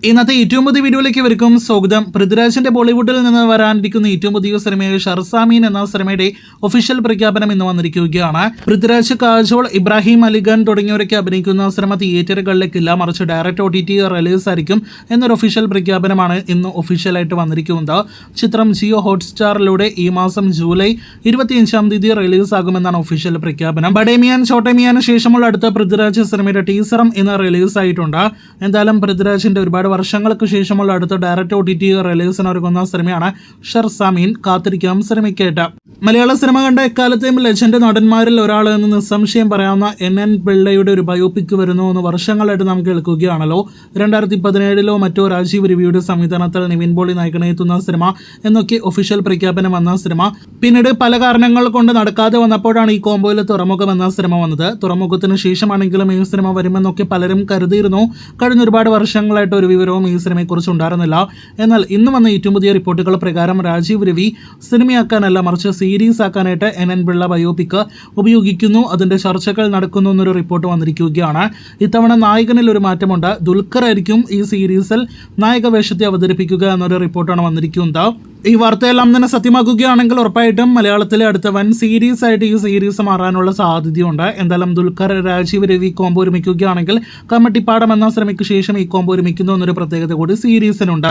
ഇന്നത്തെ ഏറ്റവും പുതിയ വീഡിയോയിലേക്ക് ഇവർക്കും സ്വാഗതം. പൃഥ്വിരാജിന്റെ ബോളിവുഡിൽ നിന്ന് വരാനിരിക്കുന്ന ഏറ്റവും പുതിയ സിനിമയായ ഷർസാമീൻ എന്ന സിനിമയുടെ ഒഫീഷ്യൽ പ്രഖ്യാപനം ഇന്ന് വന്നിരിക്കുകയാണ്. പൃഥ്വിരാജ്, കാജോൾ, ഇബ്രാഹിം അലിഖാൻ തുടങ്ങിയവരൊക്കെ അഭിനയിക്കുന്ന സിനിമ തിയേറ്ററുകളിലേക്കില്ല, മറിച്ച് ഡയറക്റ്റ് OTT റിലീസ് ആയിരിക്കും എന്നൊരു ഒഫീഷ്യൽ പ്രഖ്യാപനമാണ് ഇന്ന് ഒഫീഷ്യലായിട്ട് വന്നിരിക്കുന്നത്. ചിത്രം ജിയോ ഹോട്ട്സ്റ്റാറിലൂടെ ഈ മാസം ജൂലൈ 25-ാം തീയതി റിലീസ് ആകുമെന്നാണ് ഒഫീഷ്യൽ പ്രഖ്യാപനം. ബഡേമിയാൻ ചോട്ടേമിയാന് ശേഷമുള്ള അടുത്ത പൃഥ്വിരാജ് സിനിമയുടെ ടീസറും ഇന്ന് റിലീസ് ആയിട്ടുണ്ട്. എന്തായാലും പൃഥ്വിരാജിന്റെ ഒരുപാട് വർഷങ്ങൾക്ക് ശേഷമുള്ള അടുത്ത ഡയറക്റ്റ് OTT റിലീസിന് ഒരുങ്ങുന്ന സിനിമയാണ് ഷർസാമീൻ. കാത്തിരിക്കാം സിനിമയ്ക്കേറ്റ. മലയാള സിനിമ കണ്ട എക്കാലത്തെയും ലെജൻഡ് നടന്മാരിൽ ഒരാൾ എന്ന് നിസ്സംശയം പറയാവുന്ന NN പിള്ളയുടെ ഒരു ബയോപിക് വരുന്നു എന്ന് വർഷങ്ങളായിട്ട് നാം കേൾക്കുകയാണല്ലോ. 2017 മറ്റോ രാജീവ് രവിയുടെ സംവിധാനത്തിൽ നിവിൻ പോളി നായകനെത്തുന്ന സിനിമ എന്നൊക്കെ ഒഫീഷ്യൽ പ്രഖ്യാപനം വന്ന സിനിമ പിന്നീട് പല കാരണങ്ങൾ കൊണ്ട് നടക്കാതെ വന്നപ്പോഴാണ് ഈ കോംബോയിൽ തുറമുഖം എന്ന സിനിമ വന്നത്. തുറമുഖത്തിന് ശേഷമാണെങ്കിലും ഈ സിനിമ വരുമെന്നൊക്കെ പലരും കരുതിയിരുന്നു. കഴിഞ്ഞ ഒരുപാട് വർഷങ്ങളായിട്ട് ഒരു വിവരവും ഈ സിനിമയെക്കുറിച്ച് ഉണ്ടായിരുന്നില്ല. എന്നാൽ ഇന്ന് വന്ന ഏറ്റവും പുതിയ റിപ്പോർട്ടുകൾ പ്രകാരം രാജീവ് രവി സിനിമയാക്കാനല്ല, മറിച്ച് സീരീസ് ആക്കാനായിട്ട് NN പിള്ള ബയോപിക് ഉപയോഗിക്കുന്നു, അതിന്റെ ചർച്ചകൾ നടക്കുന്നു എന്നൊരു റിപ്പോർട്ട് വന്നിരിക്കുകയാണ്. ഇത്തവണ നായകനിൽ ഒരു മാറ്റമുണ്ട്. ദുൽഖർ ആയിരിക്കും ഈ സീരീസിൽ നായക വേഷത്തെ അവതരിപ്പിക്കുക എന്നൊരു റിപ്പോർട്ടാണ് വന്നിരിക്കുന്നത്. ഈ വാർത്തയെല്ലാം തന്നെ സത്യമാക്കുകയാണെങ്കിൽ ഉറപ്പായിട്ടും മലയാളത്തിലെ അടുത്ത വൻ സീരീസ് ആയിട്ട് ഈ സീരീസ് മാറാനുള്ള സാധ്യതയുണ്ട്. എന്തായാലും ദുൽഖർ രാജീവ് രവി കോംബോ ഒരുമിക്കുകയാണെങ്കിൽ കമ്മട്ടിപ്പാടം എന്ന സിനിമയ്ക്ക് ശേഷം ഈ കോംബോ ഒരുമിക്കുന്നു എന്നൊരു പ്രത്യേകത കൂടി സീരീസിനുണ്ട്.